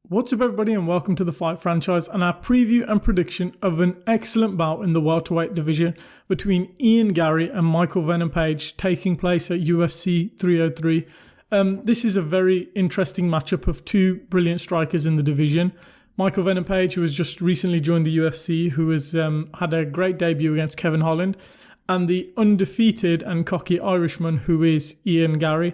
What's up everybody and welcome to the Fight Franchise and our preview and prediction of an excellent bout in the welterweight division between Ian Garry and Micheal Venom Page taking place at UFC 303. This is a very interesting matchup of two brilliant strikers in the division. Micheal Venom Page, who has just recently joined the UFC, who has had a great debut against Kevin Holland, and the undefeated and cocky Irishman who is Ian Garry.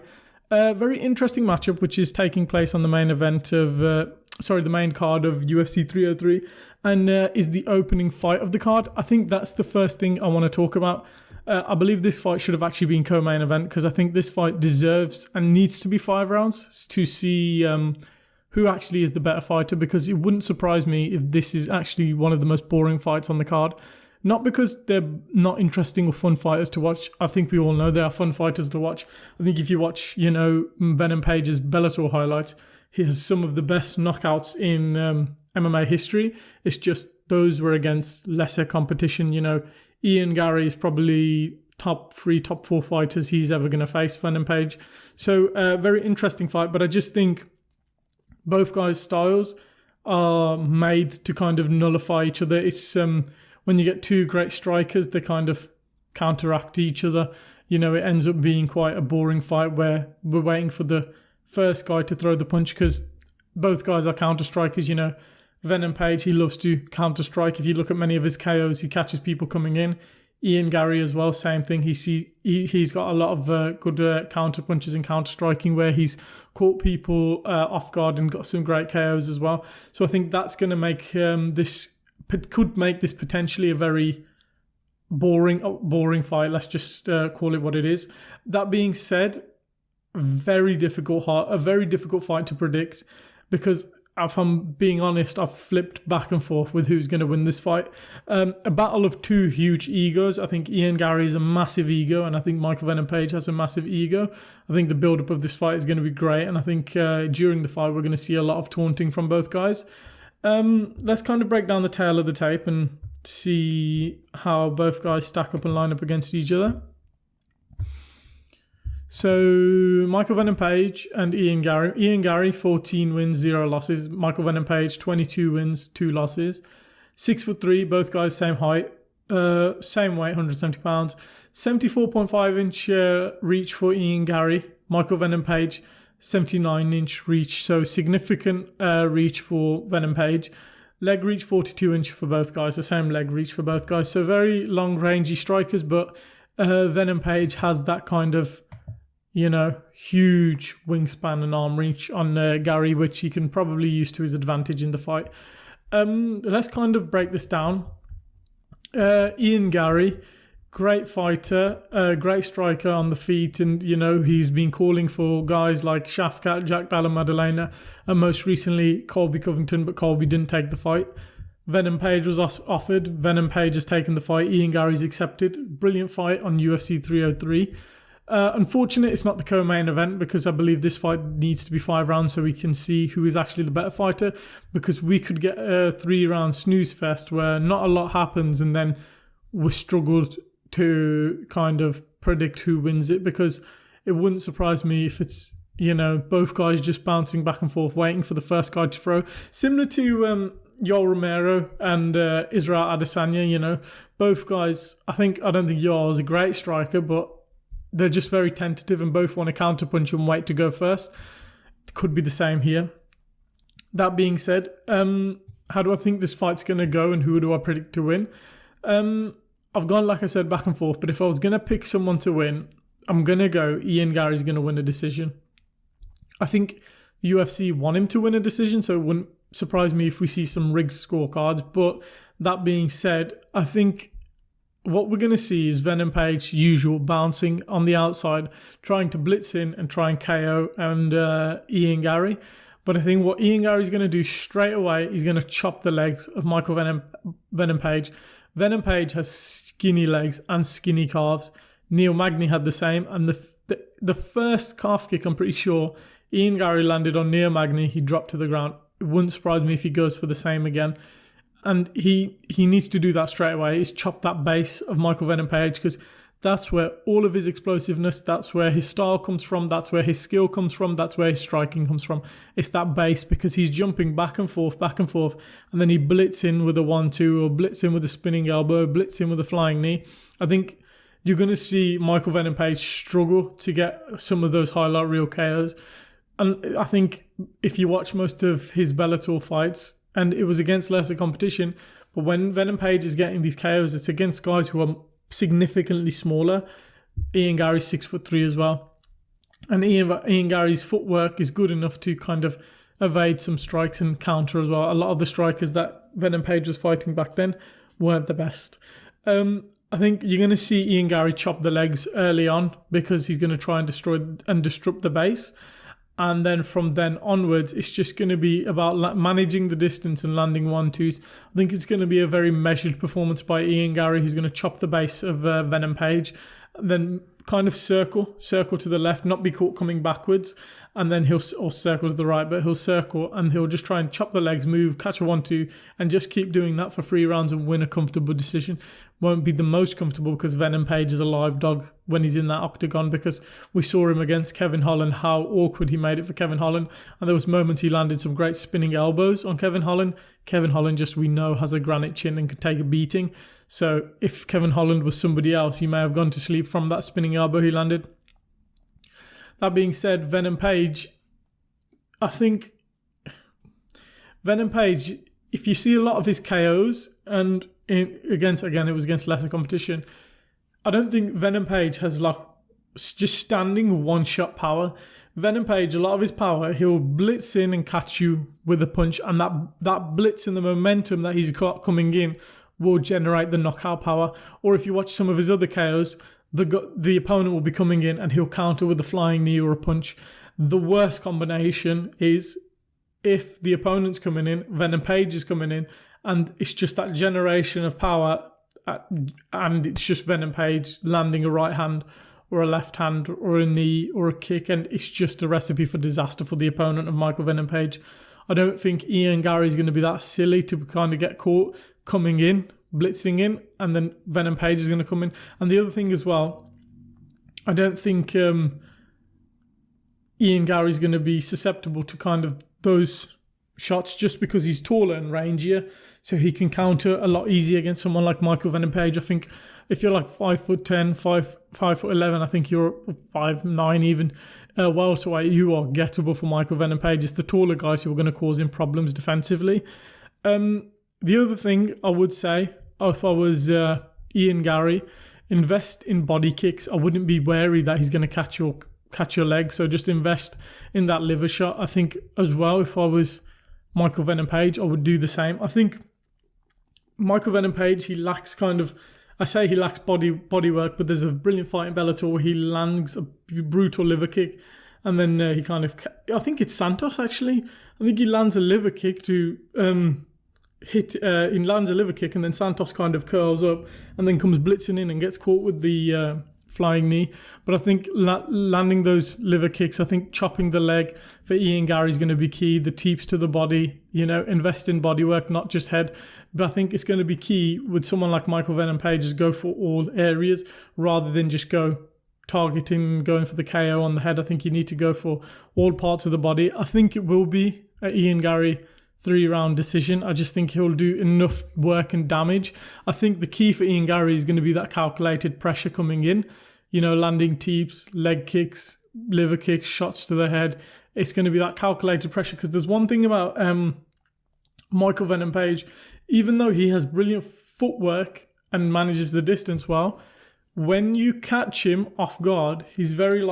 A very interesting matchup which is taking place on the main event of the main card of UFC 303 and is the opening fight of the card. I think that's the first thing I want to talk about. I believe this fight should have actually been co-main event because I think this fight deserves and needs to be 5 rounds to see who actually is the better fighter, because it wouldn't surprise me if this is actually one of the most boring fights on the card. Not because they're not interesting or fun fighters to watch. I think we all know they are fun fighters to watch. I think if you watch, Venom Page's Bellator highlights, he has some of the best knockouts in MMA history. It's just those were against lesser competition. Ian Garry is probably top 3, top 4 fighters he's ever going to face, Venom Page. So very interesting fight, but I just think both guys' styles are made to kind of nullify each other. It's when you get two great strikers, they kind of counteract each other. It ends up being quite a boring fight where we're waiting for the first guy to throw the punch because both guys are counter strikers. Venom Page, he loves to counter strike. If you look at many of his KOs, he catches people coming in. Ian Garry as well, same thing. He's got a lot of good counter punches and counter striking where he's caught people off guard and got some great KOs as well. So I think that's going to make this potentially a very boring fight. Let's just call it what it is. That being said, a very difficult fight to predict because if I'm being honest, I've flipped back and forth with who's going to win this fight. A battle of two huge egos. I think Ian Garry is a massive ego and I think Micheal Venom Page has a massive ego. I think the build-up of this fight is going to be great and I think during the fight we're going to see a lot of taunting from both guys. Let's kind of break down the tail of the tape and see how both guys stack up and line up against each other. So, Micheal Venom Page and Ian Garry. Ian Garry, 14 wins, 0 losses. Micheal Venom Page, 22 wins, 2 losses. 6'3", both guys same height, same weight, 170 pounds. 74.5-inch reach for Ian Garry. Micheal Venom Page, 79-inch reach, so significant reach for Venom Page. Leg reach 42-inch for both guys, the same leg reach for both guys. So very long-rangey strikers, but Venom Page has that kind of, huge wingspan and arm reach on Garry, which he can probably use to his advantage in the fight. Let's kind of break this down. Ian Garry, great fighter, great striker on the feet, and he's been calling for guys like Shafkat, Jack Dalla Maddalena, and most recently Colby Covington, but Colby didn't take the fight. Venom Page was offered. Venom Page has taken the fight. Ian Garry's accepted. Brilliant fight on UFC 303. Unfortunate it's not the co-main event because I believe this fight needs to be 5 rounds so we can see who is actually the better fighter, because we could get a 3-round snooze fest where not a lot happens and then we struggled to kind of predict who wins it, because it wouldn't surprise me if it's, both guys just bouncing back and forth, waiting for the first guy to throw. Similar to Yoel Romero and Israel Adesanya, both guys, I don't think Yoel is a great striker, but they're just very tentative and both want to counterpunch and wait to go first. It could be the same here. That being said, how do I think this fight's going to go and who do I predict to win? I've gone, like I said, back and forth, but if I was going to pick someone to win, I'm going to go Ian Garry's going to win a decision. I think UFC want him to win a decision, so it wouldn't surprise me if we see some rigged scorecards. But that being said, I think what we're going to see is Venom Page, usual, bouncing on the outside, trying to blitz in and try and KO and Ian Garry. But I think what Ian Garry is going to do straight away, he's going to chop the legs of Micheal Venom Page. Venom Page has skinny legs and skinny calves. Neil Magny had the same. And the first calf kick, I'm pretty sure, Ian Garry landed on Neil Magny. He dropped to the ground. It wouldn't surprise me if he goes for the same again. And he needs to do that straight away. He's chopped that base of Micheal Venom Page because That's where all of his explosiveness, that's where his style comes from, that's where his skill comes from, that's where his striking comes from. It's that base, because he's jumping back and forth, and then he blitz in with a 1-2 or blitz in with a spinning elbow, blitz in with a flying knee. I think you're going to see Micheal Venom Page struggle to get some of those highlight reel KOs. And I think if you watch most of his Bellator fights, and it was against lesser competition, but when Venom Page is getting these KOs, it's against guys who are significantly smaller. Ian Garry's 6'3" as well. And Ian Garry's footwork is good enough to kind of evade some strikes and counter as well. A lot of the strikers that Venom Page was fighting back then weren't the best. I think you're going to see Ian Garry chop the legs early on, because he's going to try and destroy and disrupt the base. And then from then onwards, it's just going to be about managing the distance and landing 1-2s. I think it's going to be a very measured performance by Ian Garry. He's going to chop the base of Venom Page, then kind of circle to the left, not be caught coming backwards, and then he'll circle to the right, but he'll circle and he'll just try and chop the legs, move, catch a 1-2, and just keep doing that for 3 rounds and win a comfortable decision. Won't be the most comfortable, because Venom Page is a live dog when he's in that octagon, because we saw him against Kevin Holland, how awkward he made it for Kevin Holland, and there was moments he landed some great spinning elbows on Kevin Holland. Kevin Holland, just we know, has a granite chin and can take a beating. So if Kevin Holland was somebody else, he may have gone to sleep from that spinning elbow he landed. That being said, Venom Page, I think Venom Page, if you see a lot of his KOs, and it was against lesser competition, I don't think Venom Page has like just standing one-shot power. Venom Page, a lot of his power, he'll blitz in and catch you with a punch, and that blitz and the momentum that he's got coming in will generate the knockout power. Or if you watch some of his other KOs, the opponent will be coming in and he'll counter with a flying knee or a punch. The worst combination is if the opponent's coming in, Venom Page is coming in, and it's just that generation of power, and it's just Venom Page landing a right hand or a left hand or a knee or a kick, and it's just a recipe for disaster for the opponent of Micheal Venom Page. I don't think Ian Garry is going to be that silly to kind of get caught coming in, blitzing in, and then Venom Page is going to come in. And the other thing as well, I don't think Ian Garry is going to be susceptible to kind of those shots, just because he's taller and rangier, so he can counter a lot easier against someone like Micheal Venom Page. I think if you're like 5'10", 5'11", I think you're 5'9" even, welterweight, you are gettable for Micheal Venom Page. It's the taller guys who are going to cause him problems defensively. The other thing I would say, if I was Ian Garry, invest in body kicks. I wouldn't be wary that he's going to catch your leg, so just invest in that liver shot. I think as well, if I was Micheal Venom Page, I would do the same. I think Micheal Venom Page, he lacks body work, but there's a brilliant fight in Bellator where he lands a brutal liver kick, and then he kind of, I think it's Santos actually, I think he lands a liver kick to he lands a liver kick, and then Santos kind of curls up and then comes blitzing in and gets caught with the flying knee. But I think landing those liver kicks, I think chopping the leg for Ian Garry is going to be key. The teeps to the body, invest in body work, not just head. But I think it's going to be key with someone like Micheal Venom Page, is go for all areas rather than just going for the KO on the head. I think you need to go for all parts of the body. I think it will be an Ian Garry 3-round decision. I just think he'll do enough work and damage. I think the key for Ian Garry is going to be that calculated pressure coming in, landing teeps, leg kicks, liver kicks, shots to the head. It's going to be that calculated pressure, because there's one thing about Micheal Venom Page, even though he has brilliant footwork and manages the distance well, when you catch him off guard, he's very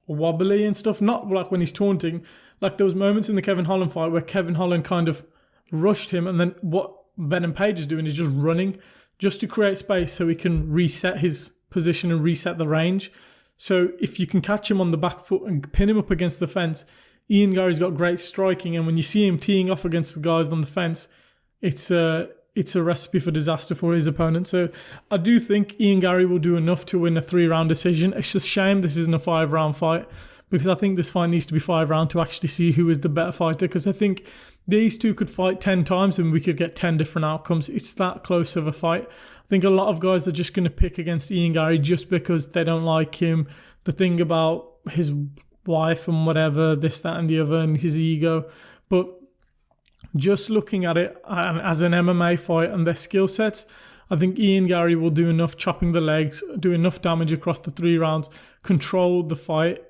wobbly and stuff, not like when he's taunting. Like there was moments in the Kevin Holland fight where Kevin Holland kind of rushed him, and then what Venom Page is doing is just running just to create space so he can reset his position and reset the range. So if you can catch him on the back foot and pin him up against the fence, Ian Garry's got great striking, and when you see him teeing off against the guys on the fence, it's a recipe for disaster for his opponent. So I do think Ian Garry will do enough to win a 3-round decision. It's just a shame this isn't a 5-round fight, because I think this fight needs to be 5 rounds to actually see who is the better fighter, because I think these two could fight 10 times and we could get 10 different outcomes. It's that close of a fight. I think a lot of guys are just going to pick against Ian Garry just because they don't like him. The thing about his wife and whatever, this, that and the other, and his ego. But just looking at it as an MMA fight and their skill sets, I think Ian Garry will do enough chopping the legs, do enough damage across the 3 rounds, control the fight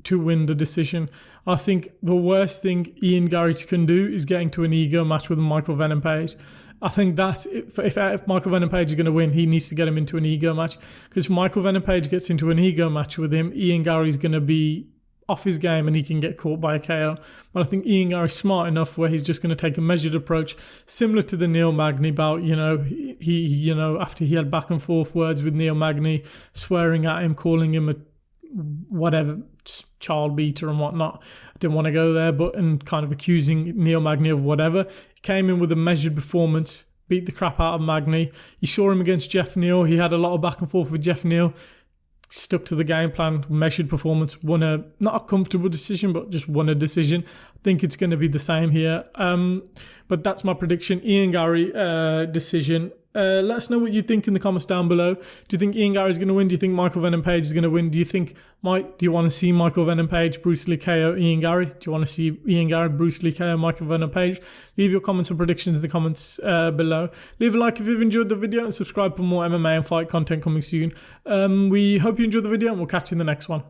to win the decision. I think the worst thing Ian Garry can do is get into an ego match with Micheal Venom Page. I think that if Micheal Venom Page is going to win, he needs to get him into an ego match, because if Micheal Venom Page gets into an ego match with him, Ian Garry's going to be off his game and he can get caught by a KO. But I think Ian Garry's smart enough where he's just going to take a measured approach, similar to the Neil Magny bout. He after he had back and forth words with Neil Magny, swearing at him, calling him a whatever, child beater and whatnot. I didn't want to go there, but and kind of accusing Neil Magny of whatever. He came in with a measured performance, beat the crap out of Magny. You saw him against Jeff Neal. He had a lot of back and forth with Jeff Neal. Stuck to the game plan, measured performance, won not a comfortable decision, but just won a decision. I think it's going to be the same here. But that's my prediction. Ian Garry decision. Let us know what you think in the comments down below. Do you think Ian Garry is going to win? Do you think Micheal Venom Page is going to win? Do you want to see Micheal Venom Page Bruce Lee KO Ian Garry? Do you want to see Ian Garry Bruce Lee KO Micheal Venom Page? Leave your comments and predictions in the comments below. Leave a like if you've enjoyed the video and subscribe for more MMA and fight content coming soon. We hope you enjoyed the video and we'll catch you in the next one.